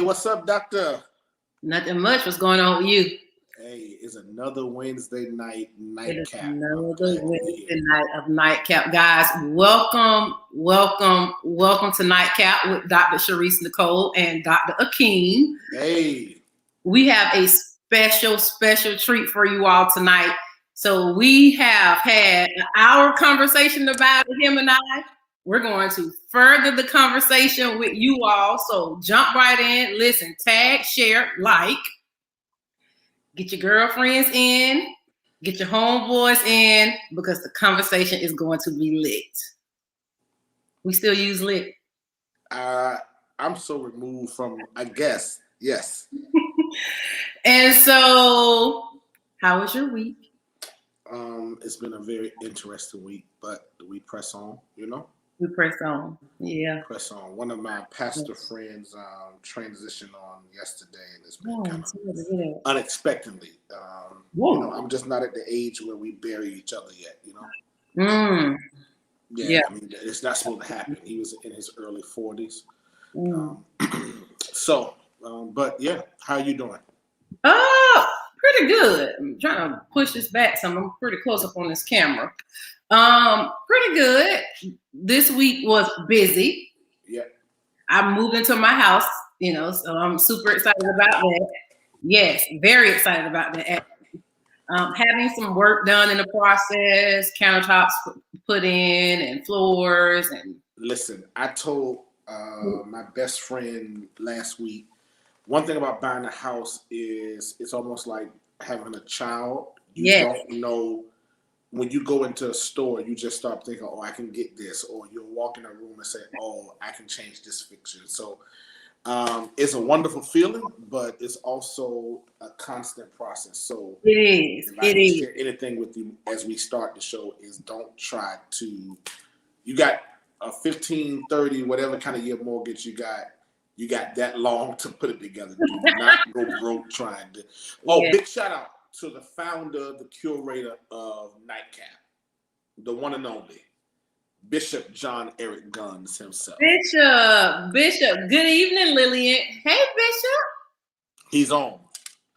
what's up, doctor? Nothing much. What's going on with you? Hey, it's another Wednesday night It is nightcap. another Wednesday night of NightCap. Guys, welcome to NightCap with Dr. Sharice Nicole and Dr. Akeem. Hey. We have a special treat for you all tonight. So we have had an hour conversation about it, him and I. We're going to further the conversation with you all. So jump right in, listen, tag, share, like. Get your girlfriends in, get your homeboys in, because the conversation is going to be lit. We still use lit. I'm so removed from, I guess, yes. And so, how was your week? It's been a very interesting week, but we press on, you know? We press on, yeah. Press on. One of my pastor friends transitioned on yesterday, and it's been kind of unexpectedly. You know, I'm just not at the age where we bury each other yet, you know? Yeah. I mean, it's not supposed to happen. He was in his early 40s. But yeah, how are you doing? Pretty good. I'm trying to push this back some. I'm pretty close up on this camera. Pretty good. This week was busy. Yeah. I moved into my house, you know, so I'm super excited about that. Yes, very excited about that. Having some work done in the process, countertops put in and floors and. Listen, I told my best friend last week, one thing about buying a house is it's almost like having a child. You don't know. When you go into a store, you just start thinking, oh, I can get this. Or you'll walk in a room and say, oh, I can change this fixture. So it's a wonderful feeling, but it's also a constant process. So it is. If I can share anything with you as we start the show is don't try to, you got a 15, 30, whatever kind of year mortgage you got that long to put it together. Do not go broke trying to. Big shout out to the founder, the curator of NightCap, the one and only Bishop John Eric Guns himself. Bishop. Good evening, Lillian. Hey, Bishop. He's on.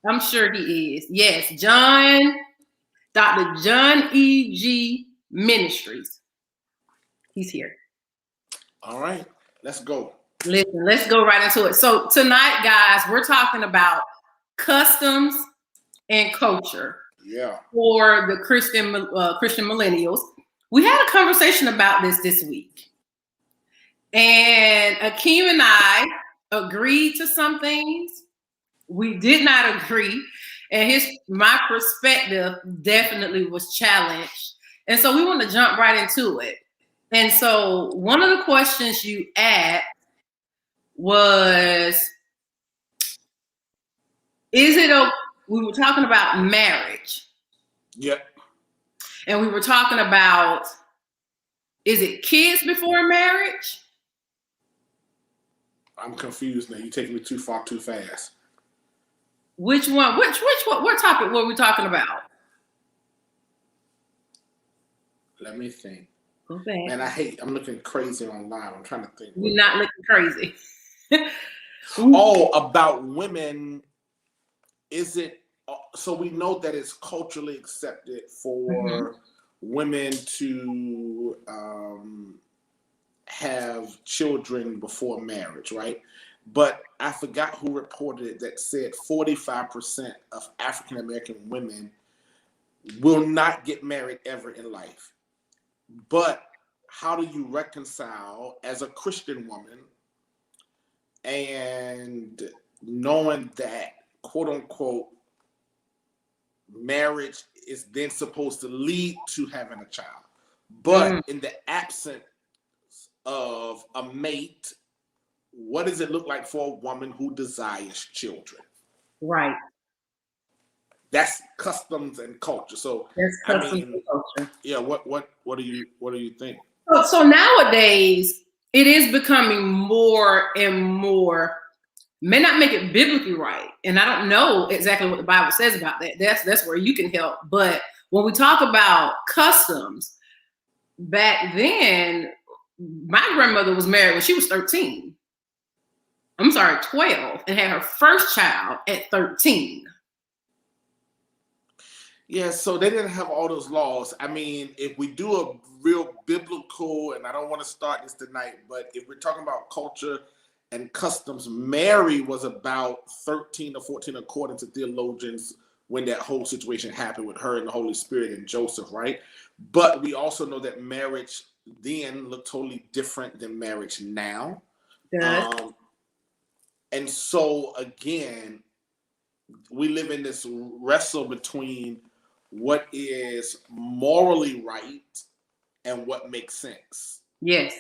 I'm sure he is. Yes, Dr. John E.G. Ministries. He's here. All right, let's go. Listen, let's go right into it. So tonight, guys, we're talking about customs and culture. Yeah. For the Christian millennials. We had a conversation about this week. And Akeem and I agreed to some things. We did not agree. And my perspective definitely was challenged. And so we want to jump right into it. And so one of the questions you asked was, we were talking about marriage. Yep. And we were talking about, is it kids before marriage? I'm confused now. You're taking me too far, too fast. Which one? What topic were we talking about? Let me think. Okay. Man, I'm looking crazy online. I'm trying to think. You're not looking crazy. About women. Is it, so we know that it's culturally accepted for women to have children before marriage, right? But I forgot who reported it that said 45% of African-American women will not get married ever in life. But how do you reconcile as a Christian woman and knowing that, quote unquote, marriage is then supposed to lead to having a child, but in the absence of a mate, what does it look like for a woman who desires children? Right. That's customs and culture. So that's customs and culture. Yeah. What do you think? So nowadays it is becoming more and more. May not make it biblically right, and I don't know exactly what the Bible says about that. That's where you can help. But when we talk about customs, back then, my grandmother was married when she was 13. 12, and had her first child at 13. Yeah, so they didn't have all those laws. I mean, if we do a real biblical, and I don't want to start this tonight, but if we're talking about culture and customs, Mary was about 13 or 14, according to theologians, when that whole situation happened with her and the Holy Spirit and Joseph, right? But we also know that marriage then looked totally different than marriage now. And so, again, we live in this wrestle between what is morally right and what makes sense. Yes.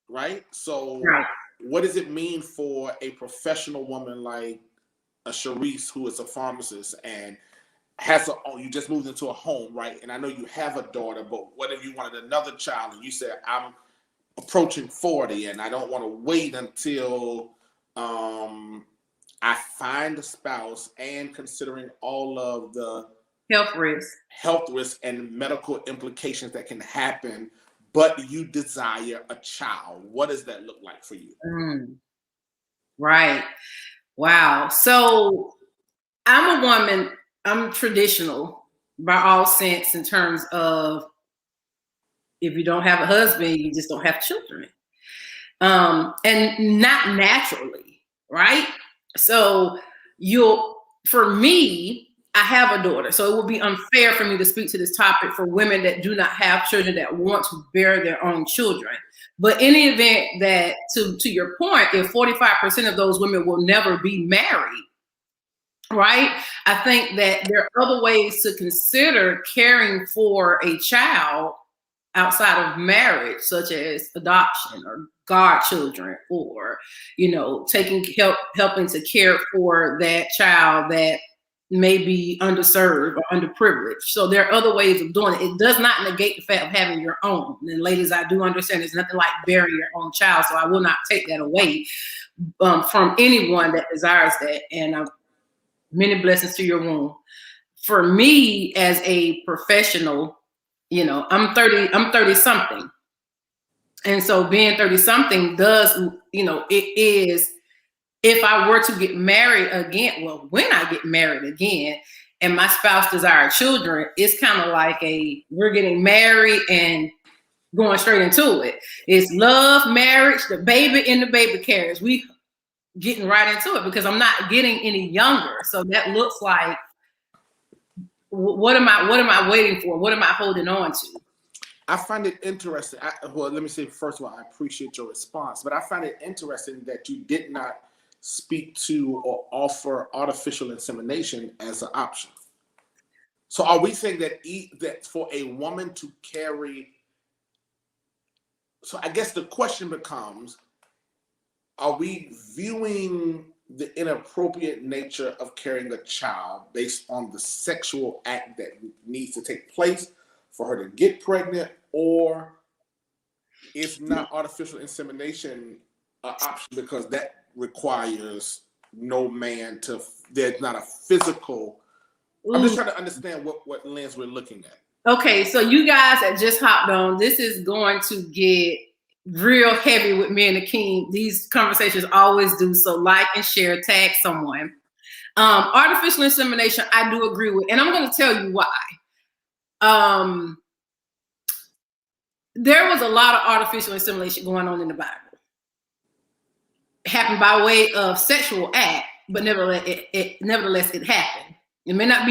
Right? So right. What does it mean for a professional woman like a Sharice, who is a pharmacist and has you just moved into a home, right? And I know you have a daughter, but what if you wanted another child and you said, I'm approaching 40 and I don't want to wait until I find a spouse, and considering all of the health risks and medical implications that can happen, but you desire a child. What does that look like for you? Right. Wow. So I'm a woman, I'm traditional by all sense, in terms of if you don't have a husband, you just don't have children. And not naturally, right? So for me, I have a daughter, so it would be unfair for me to speak to this topic for women that do not have children, that want to bear their own children. But in the event that, to your point, if 45% of those women will never be married, right? I think that there are other ways to consider caring for a child outside of marriage, such as adoption or godchildren, or, helping to care for that child that may be underserved or underprivileged. So there are other ways of doing it. It does not negate the fact of having your own. And ladies, I do understand there's nothing like bearing your own child, so I will not take that away from anyone that desires that. And many blessings to your womb. For me, as a professional, I'm 30 something. And so being 30 something does, it is, if I were to get married again, well, when I get married again and my spouse desired children, it's kind of like we're getting married and going straight into it. It's love, marriage, the baby in the baby carriage. We getting right into it because I'm not getting any younger. So that looks like, what am I waiting for? What am I holding on to? I find it interesting. Well, let me say, first of all, I appreciate your response, but I find it interesting that you did not speak to or offer artificial insemination as an option. So are we saying that for a woman to carry, so I guess the question becomes, are we viewing the inappropriate nature of carrying a child based on the sexual act that needs to take place for her to get pregnant, or is not artificial insemination an option because that requires no man to, there's not a physical. I'm just trying to understand what lens we're looking at. Okay, so you guys that just hopped on, this is going to get real heavy with me and the king. These conversations always do. So like and share, tag someone. Artificial insemination, I do agree with, and I'm going to tell you why. There was a lot of artificial insemination going on in the Bible. It happened by way of sexual act, but nevertheless it happened. It may not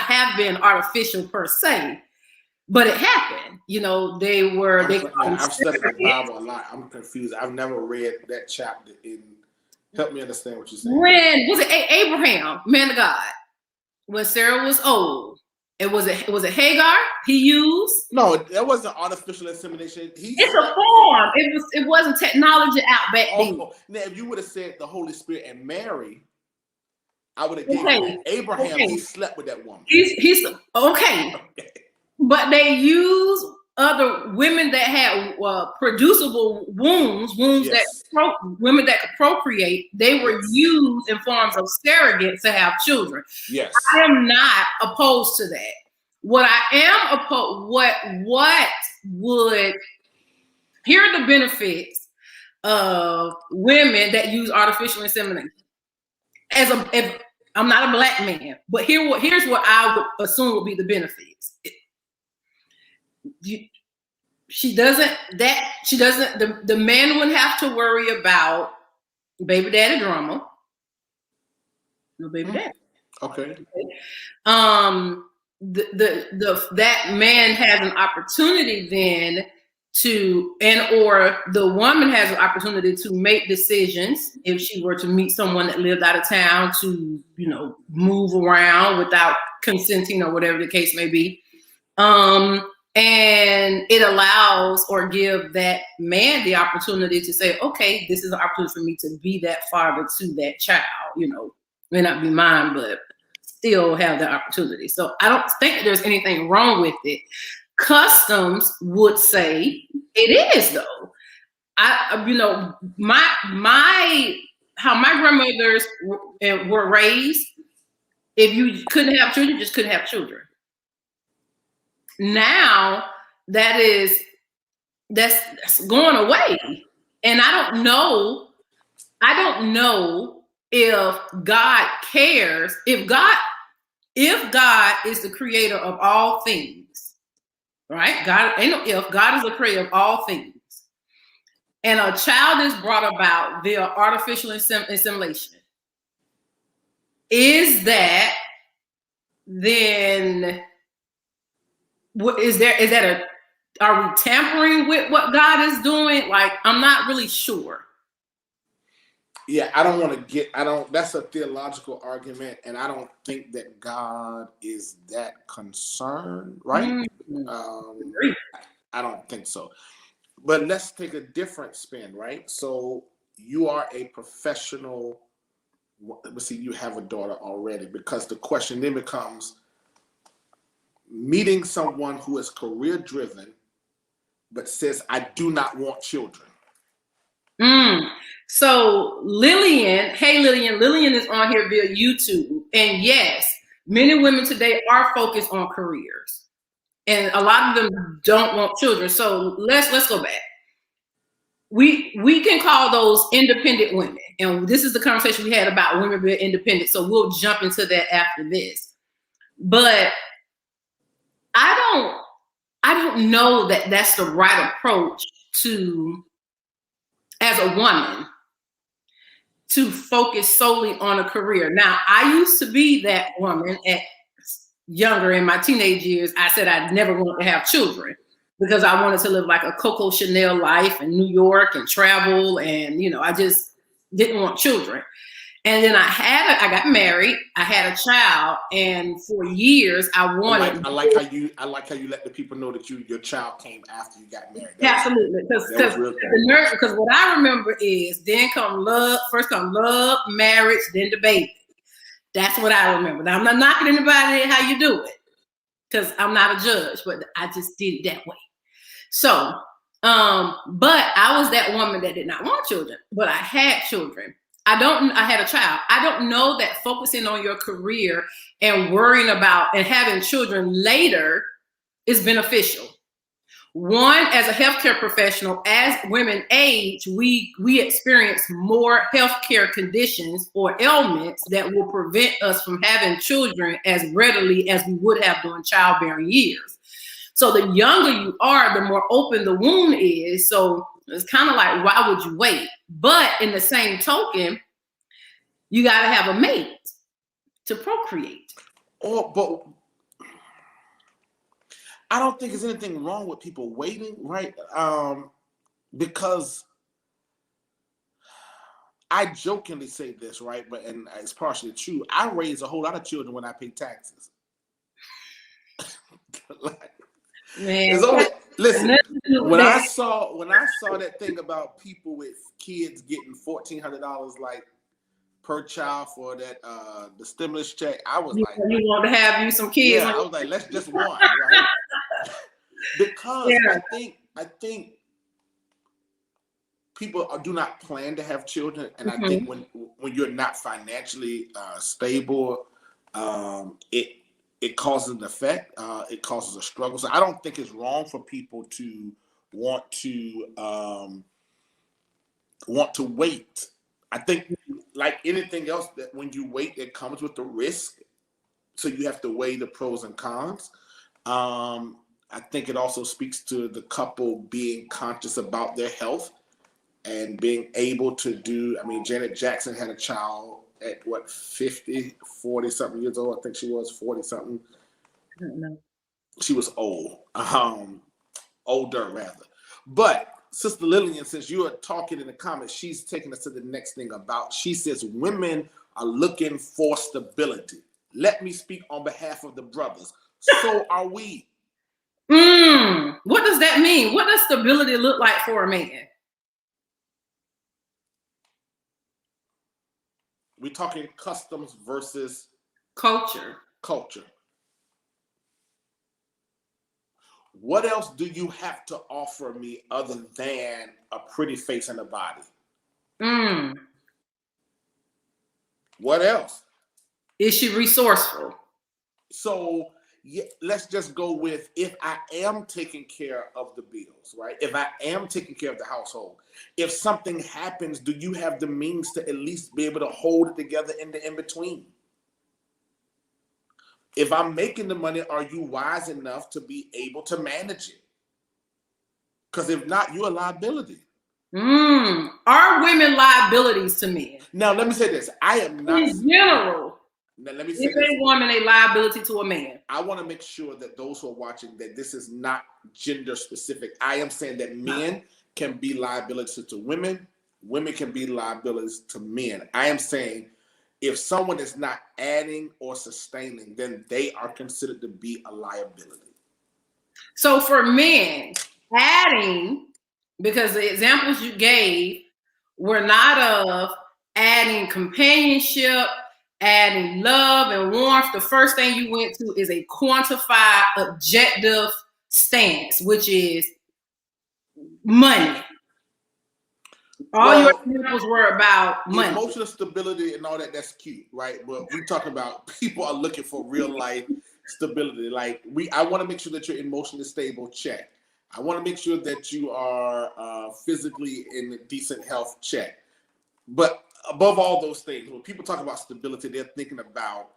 have been artificial per se, but it happened. I've studied the Bible a lot. I'm confused. I've never read that chapter. Help me understand what you're saying. When was it Abraham, man of God? When Sarah was old, was it Hagar he used? No, that wasn't artificial insemination. It's a form. It wasn't technology out back then. Now, if you would have said the Holy Spirit and Mary, I would have given Abraham. Okay. He slept with that woman. He's okay. But they used other women that had producible wombs, yes. Women that could procreate. They were used in forms of surrogates to have children. Yes, I am not opposed to that. What I am opposed, what would, here are the benefits of women that use artificial insemination. If I'm not a black man, but here's what I would assume would be the benefits. The man wouldn't have to worry about baby daddy drama. No baby daddy. Okay. That man has an opportunity then or the woman has an opportunity to make decisions if she were to meet someone that lived out of town to, move around without consenting or whatever the case may be. And it allows or give that man the opportunity to say, okay, this is an opportunity for me to be that father to that child, may not be mine, but still have the opportunity. So I don't think there's anything wrong with it. Customs would say it is though. How my grandmothers were raised, if you couldn't have children, you just couldn't have children. Now that's going away. And I don't know if God cares, if God is the creator of all things, right? God is the creator of all things. And a child is brought about via artificial insemination. Is that then? Are we tampering with what God is doing? Like, I'm not really sure. Yeah, that's a theological argument, and I don't think that God is that concerned, right? I don't think so. But let's take a different spin, right? So you are a professional, let's see, you have a daughter already, because the question then becomes meeting someone who is career driven, but says, I do not want children. So Lillian is on here via YouTube. And yes, many women today are focused on careers. And a lot of them don't want children. So let's go back. We can call those independent women. And this is the conversation we had about women being independent. So we'll jump into that after this. But I don't know that that's the right approach as a woman, to focus solely on a career. Now, I used to be that woman younger in my teenage years. I said I'd never want to have children because I wanted to live like a Coco Chanel life in New York and travel. And, I just didn't want children. And then I got married. I had a child, and for years I wanted. I like how you let the people know that your child came after you got married. Absolutely, because what I remember is first come love, marriage, then the baby. That's what I remember. Now I'm not knocking anybody how you do it, because I'm not a judge, but I just did it that way. So, but I was that woman that did not want children, but I had children. I had a child. I don't know that focusing on your career and worrying about and having children later is beneficial. One, as a healthcare professional, as women age, we experience more healthcare conditions or ailments that will prevent us from having children as readily as we would have during childbearing years. So the younger you are, the more open the wound is. So it's kind of like, why would you wait? But in the same token, you got to have a mate to procreate. But I don't think there's anything wrong with people waiting, right? Because I jokingly say this, right? And it's partially true. I raised a whole lot of children when I paid taxes. Listen, when I saw that thing about people with kids getting $1,400 like per child for that the stimulus check, I was like, you want to have you some kids? Yeah, I was like, let's just one, right? Because I think people do not plan to have children, and I think when you're not financially stable, it causes an effect. It causes a struggle. So I don't think it's wrong for people to want to want to wait. I think, like anything else, that when you wait, it comes with the risk. So you have to weigh the pros and cons. I think it also speaks to the couple being conscious about their health and being able to do. I mean, Janet Jackson had a child at what, 50, 40 something years old. I think she was 40 something. I don't know. She was old, older rather. But Sister Lillian, since you are talking in the comments, she's taking us to the next thing about, she says women are looking for stability. Let me speak on behalf of the brothers. So are we. What does that mean? What does stability look like for a man? We're talking customs versus culture. What else do you have to offer me other than a pretty face and a body? What else? Is she resourceful? So yeah, let's just go with, if I am taking care of the bills, right? If I am taking care of the household, if something happens, do you have the means to at least be able to hold it together in the in-between? If I'm making the money, are you wise enough to be able to manage it? Because if not, you're a liability. Are women liabilities to men? Now, let me say this. I am not. In general, now, let me say is this. a woman a liability to a man? I want to make sure that those who are watching, that this is not gender specific. I am saying that men can be liabilities to women. Women can be liabilities to men. I am saying if someone is not adding or sustaining, then they are considered to be a liability. So for men, adding, because the examples you gave were not of adding companionship, adding love and warmth. The first thing you went to is a quantified, objective stance, which is money. All your examples were about money. Emotional stability and all that, that's cute, right? But we talk about people are looking for real life stability. Like I want to make sure that you're emotionally stable, check. I want to make sure that you are physically in decent health, check. But above all those things, when people talk about stability, they're thinking about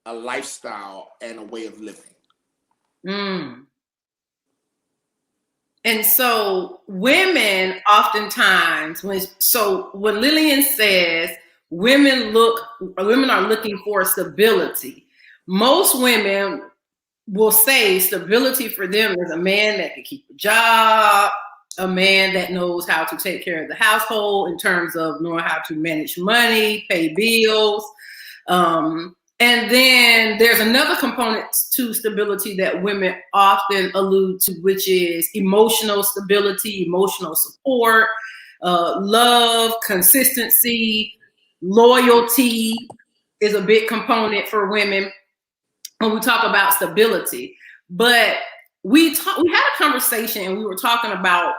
a lifestyle and a way of living. And so women oftentimes, when Lillian says women are looking for stability, most women will say stability for them is a man that can keep a job, a man that knows how to take care of the household in terms of knowing how to manage money, pay bills. And then there's another component to stability that women often allude to, which is emotional stability, emotional support, love, consistency, loyalty is a big component for women when we talk about stability. But we had a conversation and we were talking about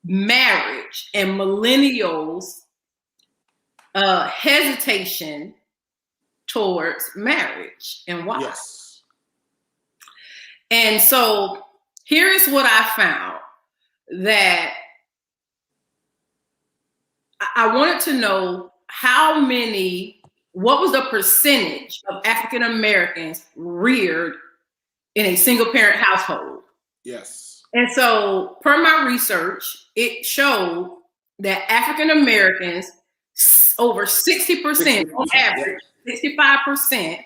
marriage and millennials' hesitation towards marriage and why. Yes. And so here is what I found, that I wanted to know what was the percentage of African Americans reared in a single parent household? Yes. And so per my research, it showed that African Americans, over 60% on average, 65%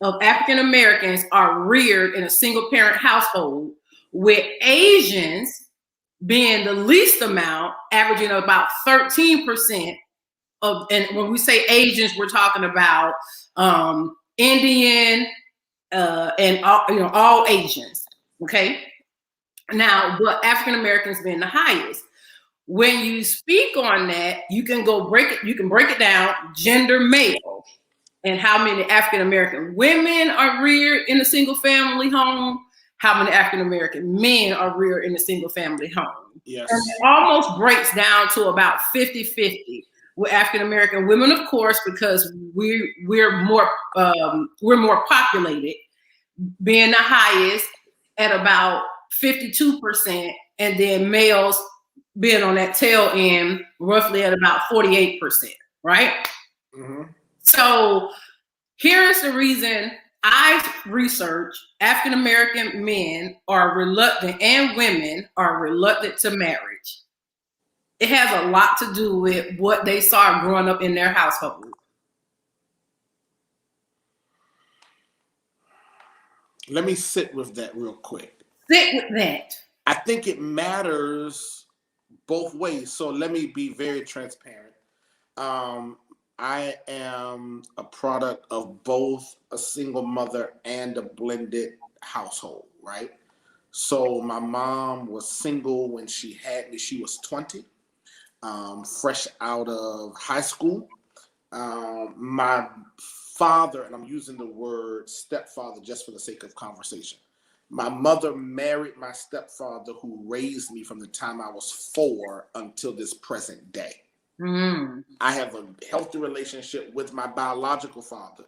of African Americans are reared in a single parent household, with Asians being the least amount, averaging about 13% of, and when we say Asians, we're talking about Indian and all Asians. Okay. Now, but African Americans being the highest. When you speak on that, you can break it down, gender male, and how many African American women are reared in a single family home, how many African American men are reared in a single family home. Yes. And it almost breaks down to about 50-50 with African American women, of course, because we're more populated, being the highest at about 52%, and then males being on that tail end, roughly at about 48%, right? Mm-hmm. So here's the reason I research African American men are reluctant and women are reluctant to marriage. It has a lot to do with what they saw growing up in their household. Let me sit with that real quick. Sit with that. I think it matters both ways. So let me be very transparent. I am a product of both a single mother and a blended household, right? So my mom was single when she had me. She was 20, fresh out of high school. My father, and I'm using the word stepfather just for the sake of conversation. My mother married my stepfather who raised me from the time I was 4 until this present day. Mm. I have a healthy relationship with my biological father,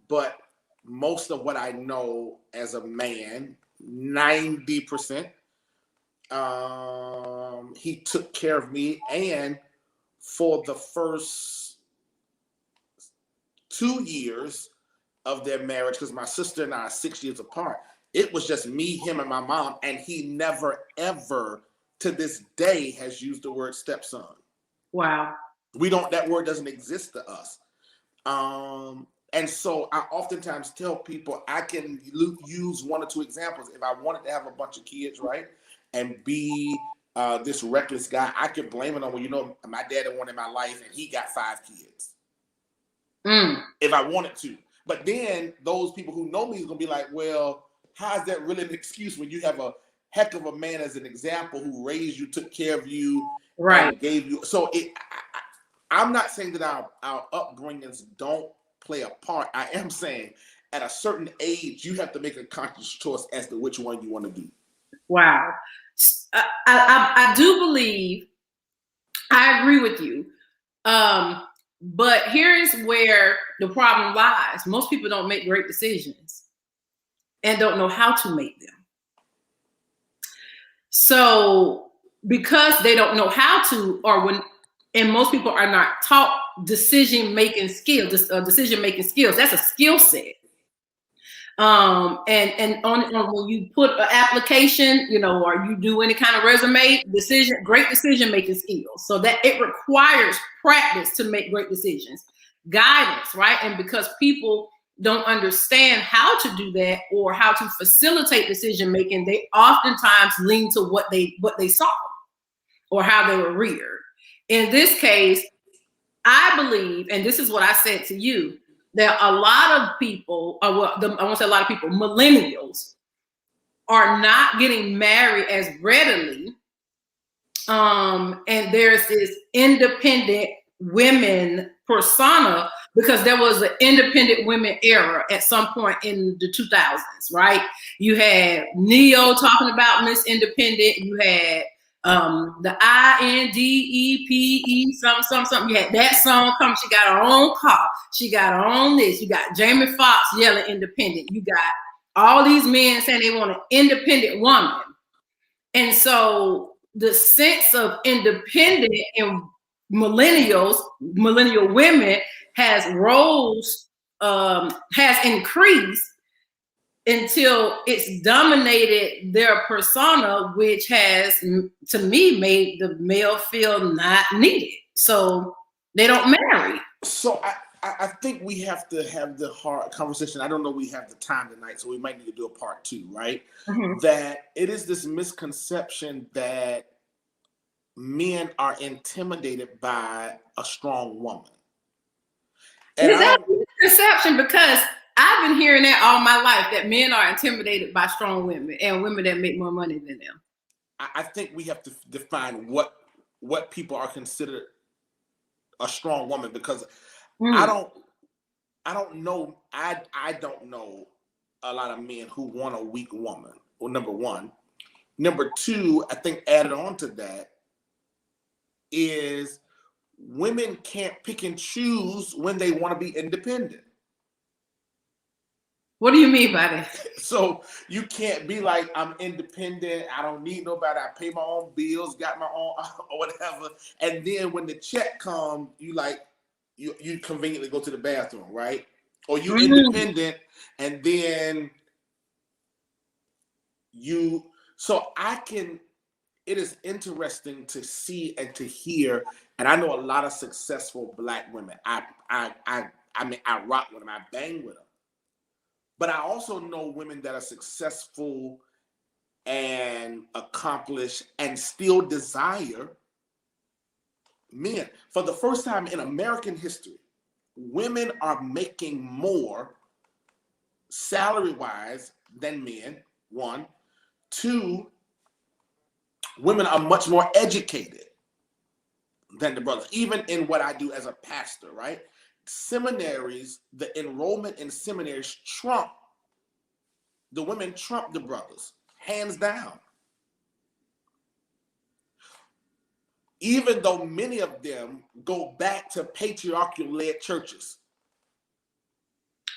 but most of what I know as a man, 90%, he took care of me. And for the first 2 years of their marriage, because my sister and I are 6 years apart, it was just me, him, and my mom, and he never, ever, to this day, has used the word stepson. Wow. That word doesn't exist to us. And so I oftentimes tell people I can use 1 or 2 examples. If I wanted to have a bunch of kids, right, and be this reckless guy, I could blame it on, well, my dad had one in my life and he got 5 kids. If I wanted to. But then those people who know me is going to be like, well, how is that really an excuse when you have a heck of a man as an example who raised you, took care of you, right, and gave you. So I'm not saying that our upbringings don't play a part. I am saying at a certain age, you have to make a conscious choice as to which one you want to do. Wow. I do believe, I agree with you. But here's where the problem lies. Most people don't make great decisions and don't know how to make them. So because they don't know how to, and most people are not taught decision-making skills. That's a skill set. And on when you put an application, or you do any kind of resume, great decision-making skills. So that it requires practice to make great decisions, guidance, right? And because people don't understand how to do that or how to facilitate decision-making, they oftentimes lean to what they saw or how they were reared. In this case, I believe, and this is what I said to you, that a lot of people, I won't say a lot of people, millennials are not getting married as readily. And there's this independent women persona because there was an independent women era at some point in the 2000s, right? You had Neo talking about Miss Independent. You had the INDEPE, something. You had that song come. She got her own car. She got her own this. You got Jamie Foxx yelling independent. You got all these men saying they want an independent woman. And so the sense of independent in millennial women has increased until it's dominated their persona, which has, to me, made the male feel not needed. So they don't marry. So I think we have to have the hard conversation. I don't know we have the time tonight, so we might need to do a part 2, right? Mm-hmm. That it is this misconception that men are intimidated by a strong woman. And is that a misconception? Because I've been hearing that all my life, that men are intimidated by strong women and women that make more money than them. I think we have to define what people are considered a strong woman, because I don't know. I don't know a lot of men who want a weak woman. Well, number one. Number two, I think added on to that is women can't pick and choose when they want to be independent. What do you mean by that? So you can't be like, I'm independent, I don't need nobody, I pay my own bills, got my own or whatever. And then when the check comes, you like you conveniently go to the bathroom, right? Or you independent, and then it is interesting to see and to hear, and I know a lot of successful Black women. I mean, I rock with them, I bang with them. But I also know women that are successful and accomplished and still desire men. For the first time in American history, women are making more salary-wise than men, one. Two, women are much more educated than the brothers, even in what I do as a pastor, right? Seminaries, the enrollment in seminaries the women trump the brothers, hands down. Even though many of them go back to patriarchal-led churches.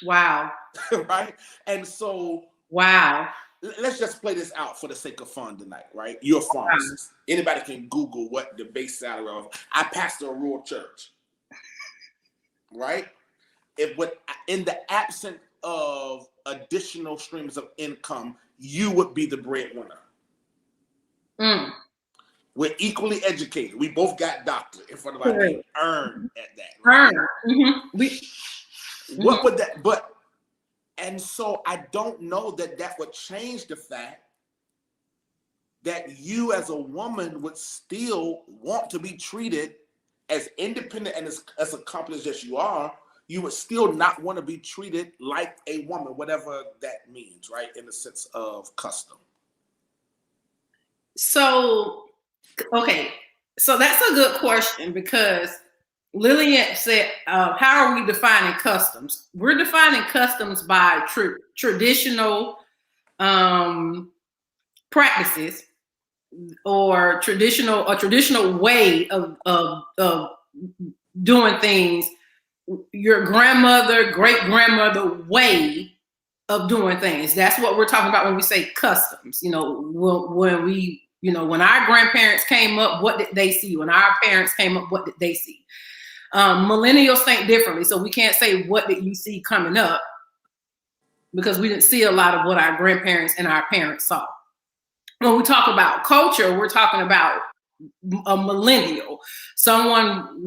Wow. Right? And so, wow. Let's just play this out for the sake of fun tonight, right? You're a pharmacist. Wow. Anybody can Google what the base salary of. I pastor a rural church, right? In the absence of additional streams of income, you would be the breadwinner. We're equally educated. We both got doctors in front of our name. Earned at that. Right? What would that? And so I don't know that would change the fact that you as a woman would still want to be treated as independent and as accomplished as you are. You would still not want to be treated like a woman, whatever that means, right? In the sense of custom. So, okay. So that's a good question, because Lillian said, how are we defining customs? We're defining customs by traditional practices or traditional way of doing things. Your grandmother, great grandmother way of doing things. That's what we're talking about when we say customs. When our grandparents came up, what did they see? When our parents came up, what did they see? Millennials think differently, so we can't say what did you see coming up, because we didn't see a lot of what our grandparents and our parents saw. When we talk about culture, we're talking about a millennial, someone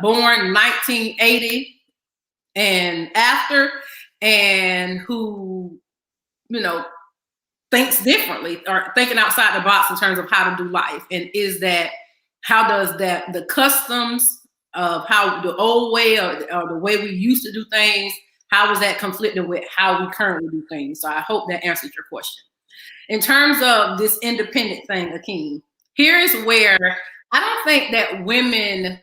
born 1980 and after, and who, thinks differently or thinking outside the box in terms of how to do life. And how does the customs of how the old way or the way we used to do things, how is that conflicting with how we currently do things? So I hope that answers your question. In terms of this independent thing, Akeem, here is where I don't think that women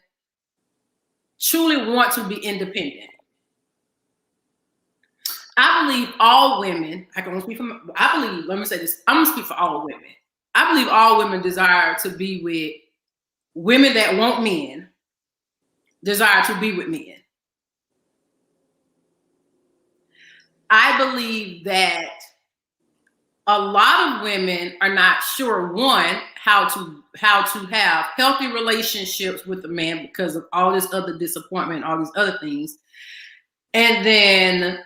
truly want to be independent. I believe all women, let me say this, I'm gonna speak for all women. I believe all women desire to be with women that want men, desire to be with men. I believe that a lot of women are not sure, one, how to have healthy relationships with a man because of all this other disappointment, all these other things. And then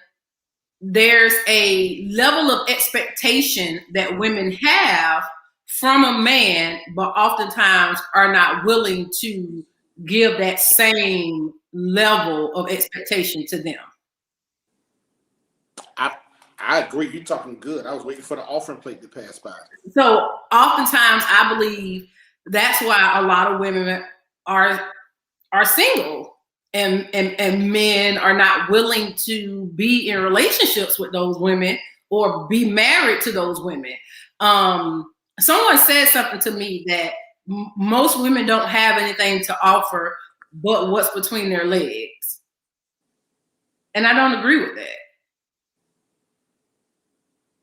there's a level of expectation that women have from a man, but oftentimes are not willing to give that same level of expectation to them. I agree. You're talking good. I was waiting for the offering plate to pass by. So oftentimes I believe that's why a lot of women are single and men are not willing to be in relationships with those women or be married to those women. Someone said something to me that most women don't have anything to offer but what's between their legs. And I don't agree with that.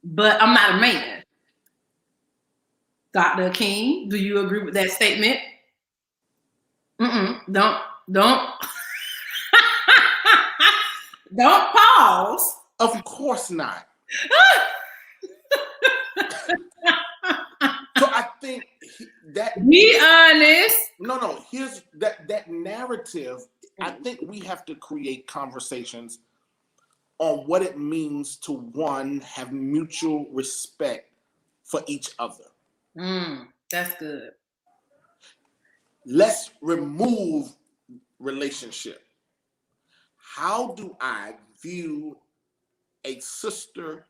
But I'm not a man. Dr. King, do you agree with that statement? Don't don't pause. Of course not. So I think that be honest. No. Here's that narrative. I think we have to create conversations on what it means to one have mutual respect for each other. That's good. Let's remove relationship. How do I view a sister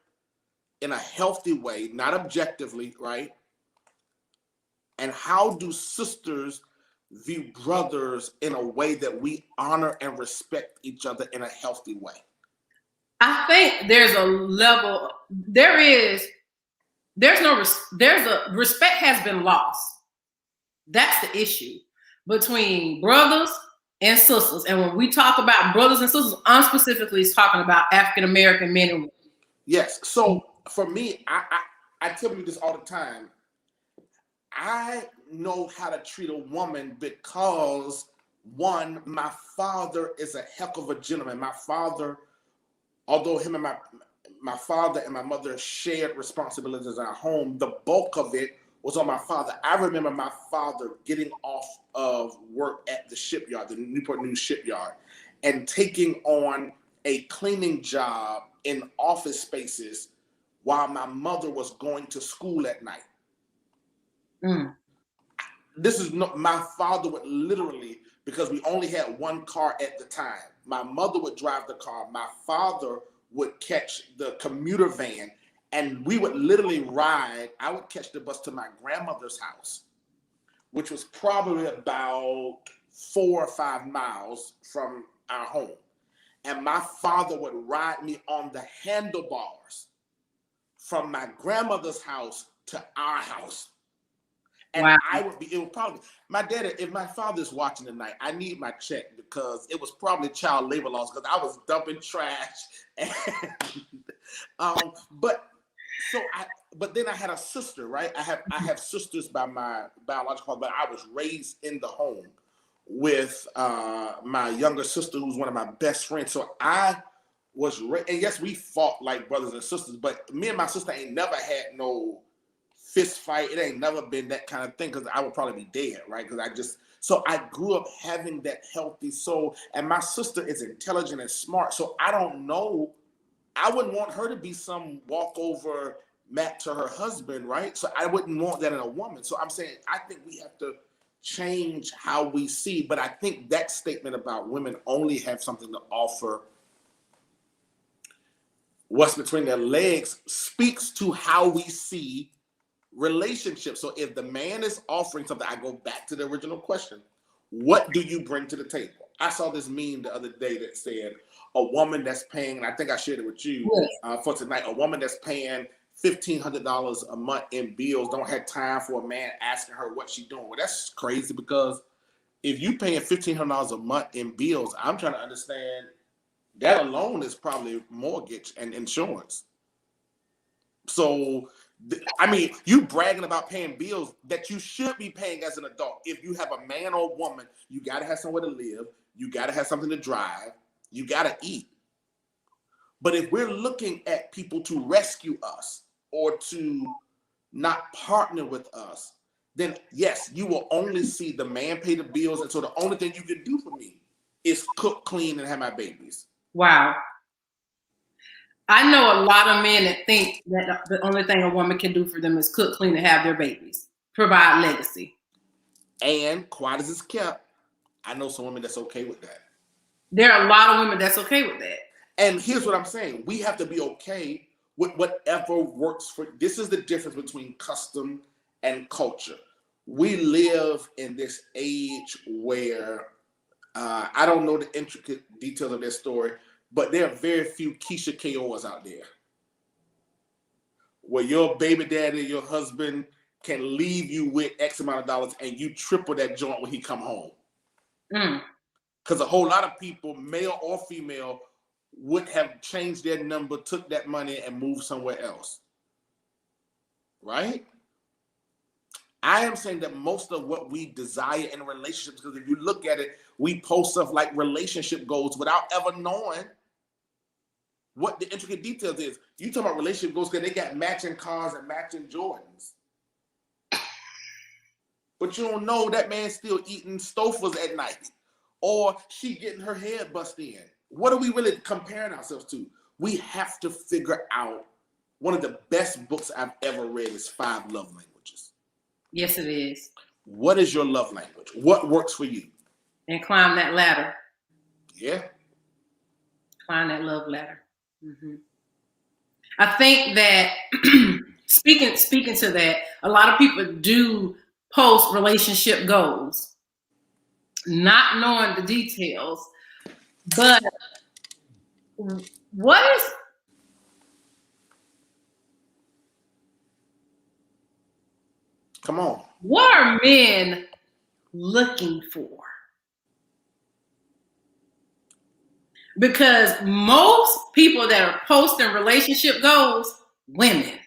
in a healthy way, not objectively, right? And how do sisters view brothers in a way that we honor and respect each other in a healthy way? I think there's a level, there's a respect has been lost. That's the issue between brothers and sisters. And when we talk about brothers and sisters, I'm specifically talking about African-American men and women. Yes. So for me, I tell you this all the time. I know how to treat a woman because, one, my father is a heck of a gentleman. My father, although him and my father and my mother shared responsibilities in our home, the bulk of it was on my father. I remember my father getting off of work at the shipyard, the Newport News shipyard, and taking on a cleaning job in office spaces while my mother was going to school at night. This is not, my father would literally, because we only had one car at the time, my mother would drive the car, my father would catch the commuter van, and we would literally ride. I would catch the bus to my grandmother's house, which was probably about 4 or 5 miles from our home. And my father would ride me on the handlebars from my grandmother's house to our house. And wow. It would probably, my dad, if my father's watching tonight, I need my check because it was probably child labor laws because I was dumping trash. And, but then I had a sister, right? I have sisters by my biological father, but I was raised in the home with my younger sister, who's one of my best friends. So I was, and yes, we fought like brothers and sisters, but me and my sister ain't never had no fist fight. It ain't never been that kind of thing because I would probably be dead, right? Because so I grew up having that healthy soul, and my sister is intelligent and smart. So I don't know, I wouldn't want her to be some walkover Matt to her husband, right? So I wouldn't want that in a woman. So I'm saying, I think we have to change how we see, but I think that statement about women only have something to offer what's between their legs speaks to how we see relationships. So if the man is offering something, I go back to the original question, what do you bring to the table? I saw this meme the other day that said a woman that's paying, and I think I shared it with you for tonight, a woman that's paying $1,500 a month in bills don't have time for a man asking her what she's doing. Well, that's crazy because if you paying $1,500 a month in bills, I'm trying to understand that alone is probably mortgage and insurance. So, I mean, you bragging about paying bills that you should be paying as an adult. If you have a man or woman, you got to have somewhere to live. You got to have something to drive. You got to eat. But if we're looking at people to rescue us or to not partner with us, then yes, you will only see the man pay the bills. And so the only thing you can do for me is cook, clean, and have my babies. Wow. I know a lot of men that think that the only thing a woman can do for them is cook, clean, and have their babies, provide legacy. And quiet as it's kept, I know some women that's okay with that. There are a lot of women that's okay with that. And here's what I'm saying. We have to be okay with whatever works for. This is the difference between custom and culture. We live in this age where I don't know the intricate details of their story, but there are very few Keisha KOs out there where your baby daddy, your husband can leave you with X amount of dollars and you triple that joint when he come home. Because a whole lot of people, male or female, would have changed their number, took that money and moved somewhere else. Right? I am saying that most of what we desire in relationships, because if you look at it, we post stuff like relationship goals without ever knowing what the intricate details is. You talk about relationship goals because they got matching cars and matching Jordans. But you don't know that man's still eating Stouffer's at night. Or she getting her head bust in. What are we really comparing ourselves to? We have to figure out. One of the best books I've ever read is 5 Love Languages. Yes, it is. What is your love language? What works for you? And climb that ladder. Yeah. Climb that love ladder. Mm-hmm. I think that speaking to that, a lot of people do post relationship goals, not knowing the details. But Come on. What are men looking for? Because most people that are posting relationship goals, women.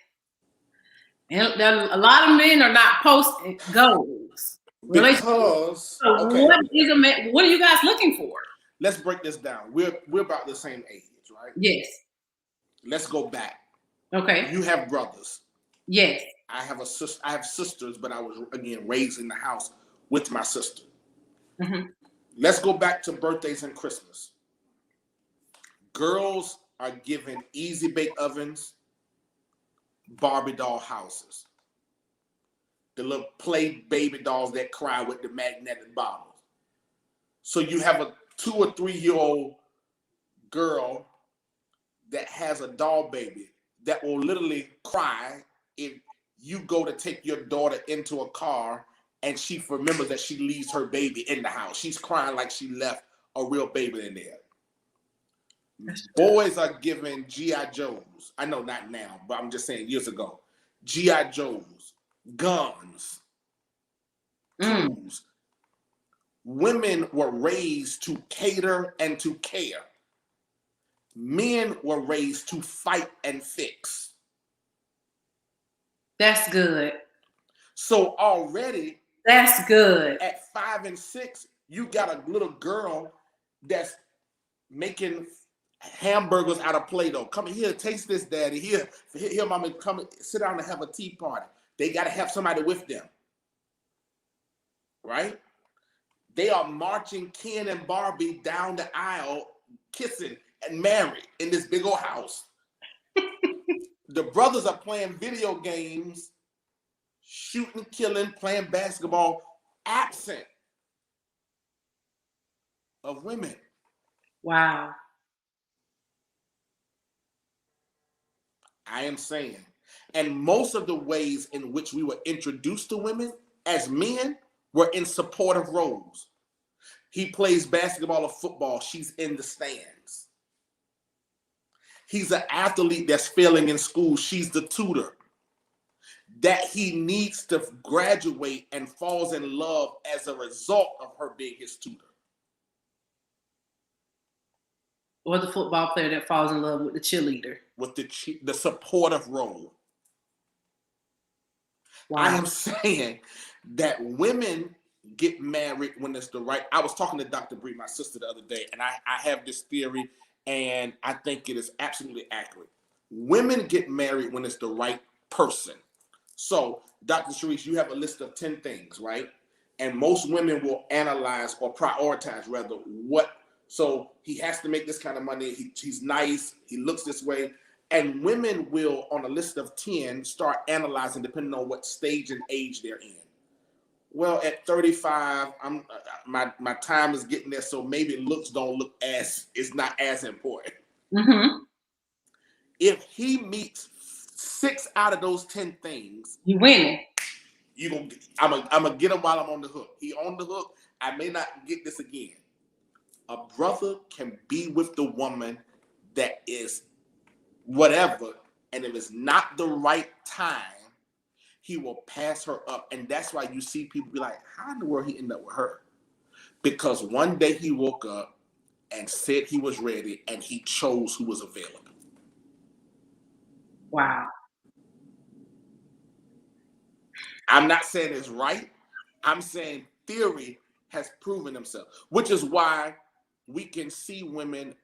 And a lot of men are not posting goals. Because okay. What are you guys looking for? Let's break this down. We're about the same age, right? Yes. Let's go back. Okay. You have brothers. Yes. I have sisters, but I was again raised in the house with my sister. Mm-hmm. Let's go back to birthdays and Christmas. Girls are given easy bake ovens, Barbie doll houses, the little play baby dolls that cry with the magnetic bottles. So you have a 2 or 3 year old girl that has a doll baby that will literally cry if you go to take your daughter into a car and she remembers that she leaves her baby in the house. She's crying like she left a real baby in there. Boys are given G.I. Joes. I know not now, but I'm just saying years ago. G.I. Joes, guns, tools. Women were raised to cater and to care. Men were raised to fight and fix. That's good. So already, that's good. At 5 and 6, you got a little girl that's making hamburgers out of Play-Doh. Come here, taste this, daddy. Here, mama, come sit down and have a tea party. They got to have somebody with them, right? They are marching Ken and Barbie down the aisle, kissing and married in this big old house. The brothers are playing video games, shooting, killing, playing basketball, absent of women. Wow. I am saying, and most of the ways in which we were introduced to women as men were in supportive roles. He plays basketball or football, she's in the stands. He's an athlete that's failing in school, she's the tutor. That he needs to graduate and falls in love as a result of her being his tutor. Or the football player that falls in love with the cheerleader. With the supportive role. Wow. I am saying that women get married when it's the right. I was talking to Dr. Bree, my sister, the other day, and I have this theory, and I think it is absolutely accurate. Women get married when it's the right person. So, Dr. Sharice, you have a list of 10 things, right? And most women will analyze or prioritize rather what. So he has to make this kind of money. He's nice. He looks this way. And women will, on a list of 10, start analyzing depending on what stage and age they're in. Well, at 35, my time is getting there, so maybe looks don't look as, it's not as important. Mm-hmm. If he meets 6 out of those 10 things, you winning. I'm gonna get him while I'm on the hook. He on the hook. I may not get this again. A brother can be with the woman that is whatever, and if it's not the right time, he will pass her up. And that's why you see people be like, how in the world he ended up with her? Because one day he woke up and said he was ready, and he chose who was available. Wow. I'm not saying it's right. I'm saying theory has proven himself, which is why we can see women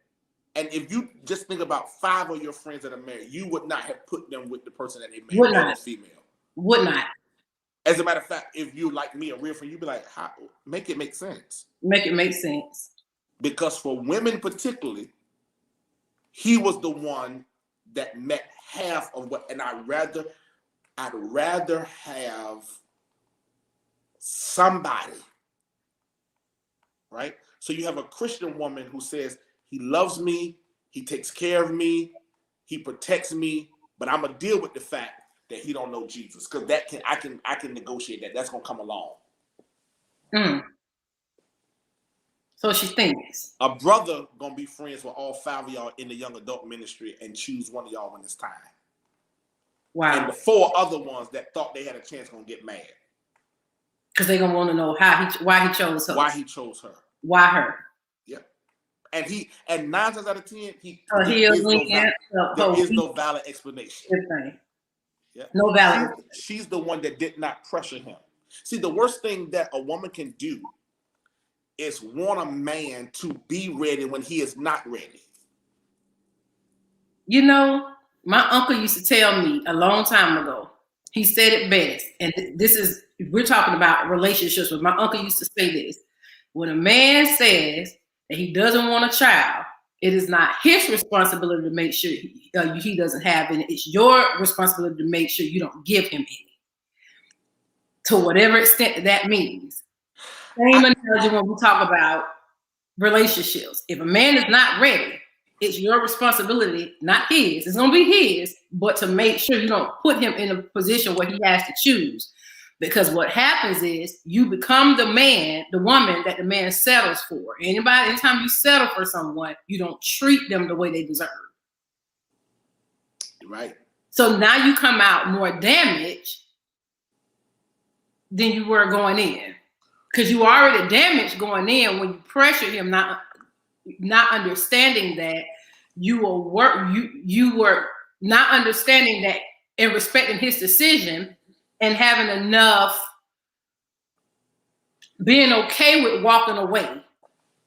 And if you just think about 5 of your friends that are married, you would not have put them with the person that they married, Would male not. or female. Would not. As a matter of fact, if you like me, a real friend, you'd be like, how, make it make sense. Make it make sense. Because for women particularly, he was the one that met half of what, and I'd rather have somebody, right? So you have a Christian woman who says, he loves me, he takes care of me, he protects me, but I'm gonna deal with the fact that he don't know Jesus, because I can negotiate that. That's gonna come along. So she thinks a brother gonna be friends with all 5 of y'all in the young adult ministry and choose one of y'all when it's time. Wow. And the 4 other ones that thought they had a chance gonna get mad because they're gonna want to know why he chose her. Why he chose her? Why her? Yeah. And 9 times out of 10, there is no valid explanation. Yeah. No valid. She's the one that did not pressure him. See, the worst thing that a woman can do is want a man to be ready when he is not ready. You know, my uncle used to tell me a long time ago, he said it best, and we're talking about relationships, but my uncle used to say this: when a man says that he doesn't want a child, it is not his responsibility to make sure he doesn't have any. It's your responsibility to make sure you don't give him any, to whatever extent that means. Same analogy when we talk about relationships. If a man is not ready, it's your responsibility, not his. It's going to be his, but to make sure you don't put him in a position where he has to choose. Because what happens is you become the woman that the man settles for. Anytime you settle for someone, you don't treat them the way they deserve. Right. So now you come out more damaged than you were going in. Because you were already damaged going in when you pressured him, not understanding that you were not understanding that and respecting his decision and having enough, being okay with walking away,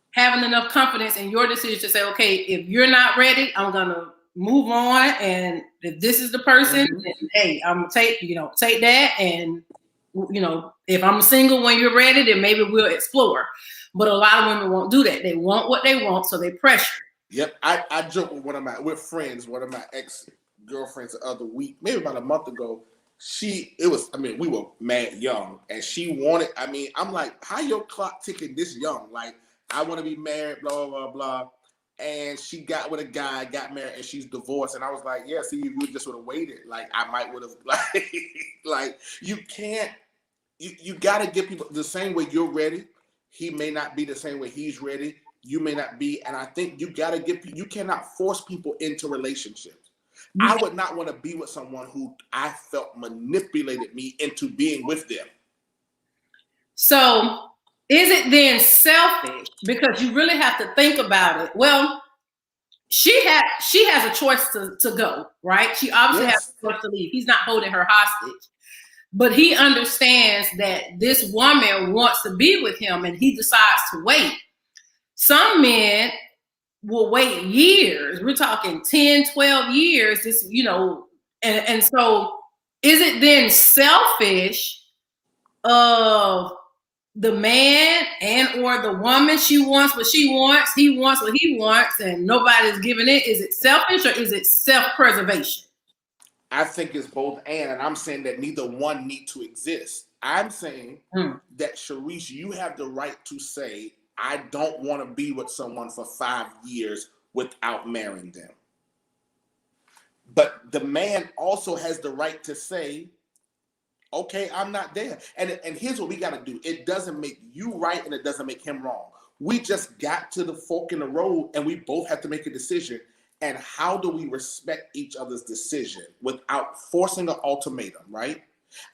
having enough confidence in your decision to say, okay, if you're not ready, I'm gonna move on, and if this is the person, then, hey, I'm gonna take that, and if I'm single when you're ready, then maybe we'll explore. But a lot of women won't do that. They want what they want, so they pressure. Yep. I joked with one of my ex-girlfriends the other week, maybe about a month ago. We were mad young, and she wanted, I'm like, how your clock ticking this young? Like, I want to be married, blah, blah, blah. And she got with a guy, got married, and she's divorced. And I was like, yeah, see, if you just would have waited, like, I might would have, like, you can't, you got to give people the same way you're ready. He may not be the same way he's ready. You may not be. And I think you got to you cannot force people into relationships. I would not want to be with someone who I felt manipulated me into being with them. So is it then selfish? Because you really have to think about it. Well, she has a choice to go, right? She obviously has a choice to leave. He's not holding her hostage. But he understands that this woman wants to be with him, and he decides to wait. Some men will wait years. We're talking 10, 12 years. And so is it then selfish of the man and or the woman? She wants what she wants, he wants what he wants, and nobody's giving it. Is it selfish or is it self-preservation? I think it's both and I'm saying that neither one need to exist. I'm saying that, Sharice, you have the right to say, I don't want to be with someone for 5 years without marrying them. But the man also has the right to say, okay, I'm not there. And here's what we got to do. It doesn't make you right and it doesn't make him wrong. We just got to the fork in the road and we both have to make a decision. And how do we respect each other's decision without forcing an ultimatum, right?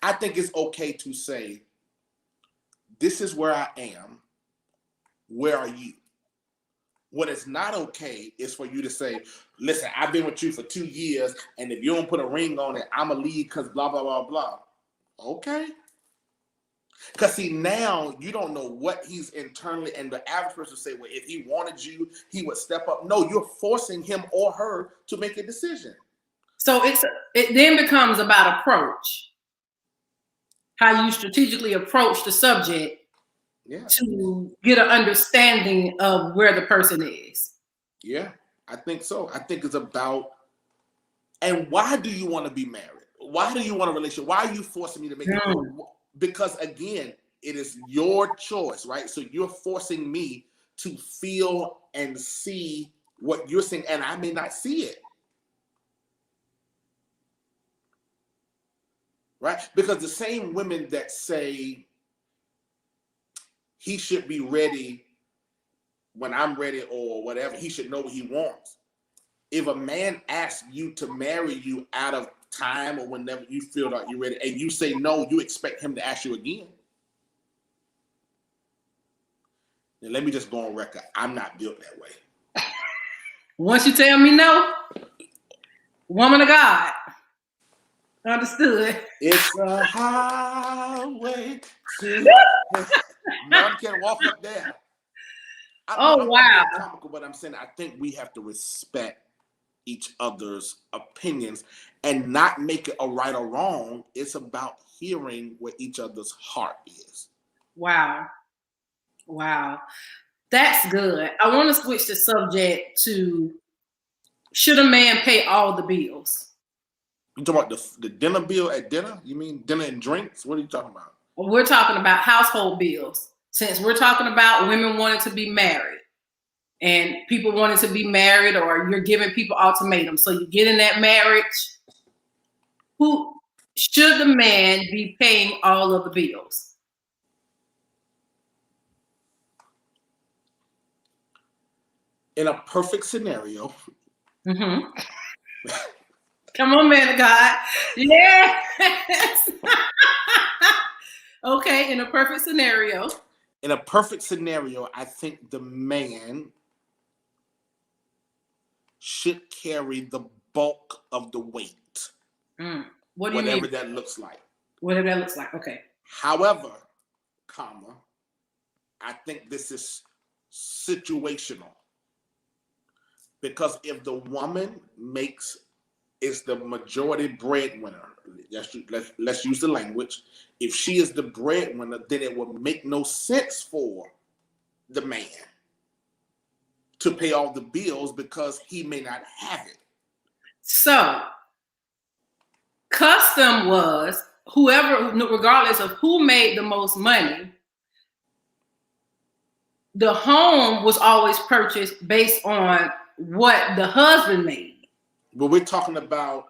I think it's okay to say, this is where I am. Where are you? What is not okay is for you to say, listen, I've been with you for 2 years, and if you don't put a ring on it, I'm going to leave because blah, blah, blah, blah. Okay. Because see, now you don't know what he's internally, and the average person say, well, if he wanted you, he would step up. No, you're forcing him or her to make a decision. So it then becomes about approach. How you strategically approach the subject to get an understanding of where the person is. Yeah, I think so. I think it's about, and why do you want to be married? Why do you want a relationship? Why are you forcing me to make it? Because again, it is your choice, right? So you're forcing me to feel and see what you're saying, and I may not see it. Right? Because the same women that say he should be ready when I'm ready or whatever, he should know what he wants. If a man asks you to marry you out of time or whenever you feel like you're ready and you say no, you expect him to ask you again. Then let me just go on record. I'm not built that way. Once you tell me no, woman of God, understood. It's a highway to none can walk up there. I'm wow. being comical, but I'm saying I think we have to respect each other's opinions and not make it a right or wrong. It's about hearing where each other's heart is. Wow. That's good. I want to switch the subject to, should a man pay all the bills? You talking about the dinner bill at dinner? You mean dinner and drinks? What are you talking about? We're talking about household bills. Since we're talking about women wanting to be married and people wanting to be married, or you're giving people ultimatums. So you get in that marriage. Who should the man be paying all of the bills? In a perfect scenario. Mm-hmm. Come on, man of God. Yes. Okay, in a perfect scenario. In a perfect scenario, I think the man should carry the bulk of the weight. What do you mean? Whatever that looks like. Whatever that looks like, okay. However, I think this is situational. Because if the woman is the majority breadwinner, let's use the language. If she is the breadwinner, then it would make no sense for the man to pay all the bills because he may not have it. So, custom was whoever, regardless of who made the most money, the home was always purchased based on what the husband made. But we're talking about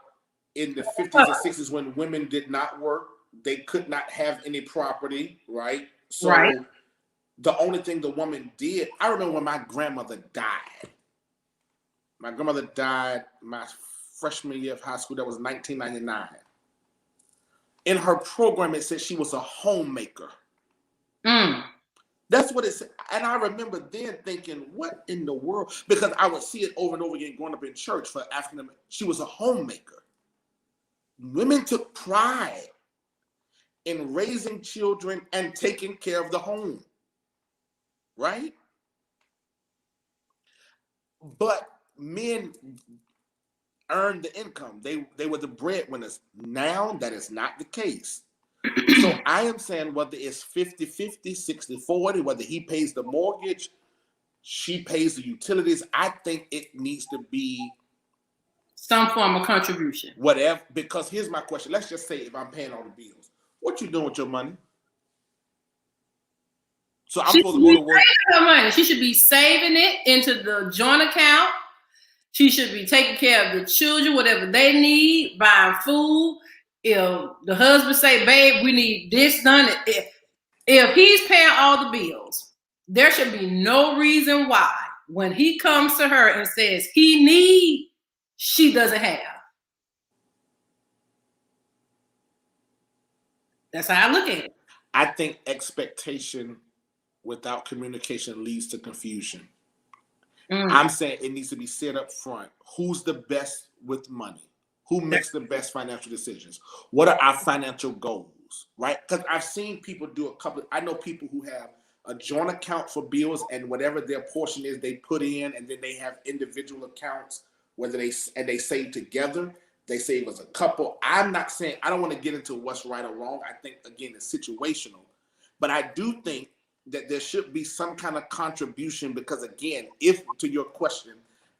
in the 50s and 60s when women did not work, they could not have any property, right? So the only thing the woman did, I remember when my grandmother died. My grandmother died my freshman year of high school. That was 1999. In her program, it said she was a homemaker. That's what it said. And I remember then thinking, what in the world? Because I would see it over and over again growing up in church for African American. She was a homemaker. Women took pride in raising children and taking care of the home. Right? But men earned the income. They were the breadwinners. Now that is not the case. So I am saying whether it's 50-50, 60-40, whether he pays the mortgage, she pays the utilities, I think it needs to be some form of contribution. Whatever, because here's my question. Let's just say if I'm paying all the bills, what you doing with your money? So I'm supposed to go to work. Her money. She should be saving it into the joint account. She should be taking care of the children, whatever they need, buying food. If the husband say, babe, we need this done. If he's paying all the bills, there should be no reason why when he comes to her and says he needs, she doesn't have. That's how I look at it. I think expectation without communication leads to confusion. I'm saying it needs to be said up front. Who's the best with money? Who makes the best financial decisions? What are our financial goals? rules, right? Because I've seen people do I know people who have a joint account for bills, and whatever their portion is, they put in, and then they have individual accounts, they save together. They save as a couple. I'm not saying, I don't want to get into what's right or wrong. I think, again, it's situational. But I do think that there should be some kind of contribution because, again, if, to your question,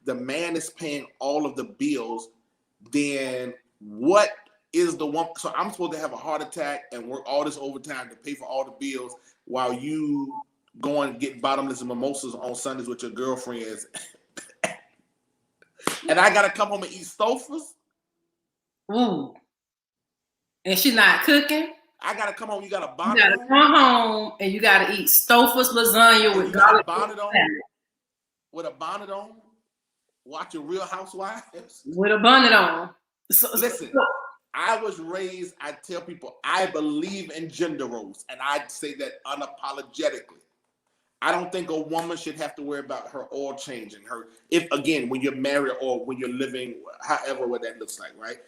the man is paying all of the bills, then what is the one? So I'm supposed to have a heart attack and work all this overtime to pay for all the bills while you go and get bottomless mimosas on Sundays with your girlfriends. And I got to come home and eat Stouffer's? Ooh. And she's not cooking? I gotta come home. You got a bonnet on? You gotta come home and you gotta eat Stouffer's lasagna with garlic. Bonnet on? With a bonnet on? Watching Real Housewives? With a bonnet on. Listen, I was raised, I tell people, I believe in gender roles, and I say that unapologetically. I don't think a woman should have to worry about her oil changing. When you're married or when you're living, however what that looks like, right?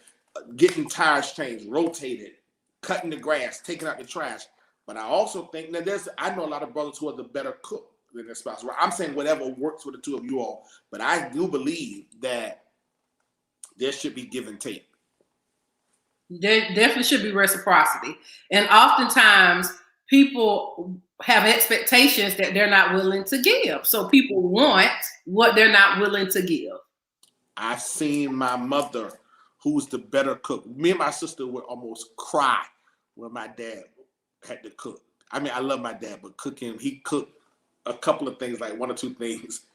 Getting tires changed, rotated, cutting the grass, taking out the trash. But I also think that I know a lot of brothers who are the better cook than their spouse. Right? I'm saying whatever works for the two of you all. But I do believe that there should be give and take. There definitely should be reciprocity. And oftentimes people have expectations that they're not willing to give. So people want what they're not willing to give. I've seen my mother, who's the better cook. Me and my sister would almost cry when my dad had to cook. I mean, I love my dad, but cooking, he cooked a couple of things, like one or two things.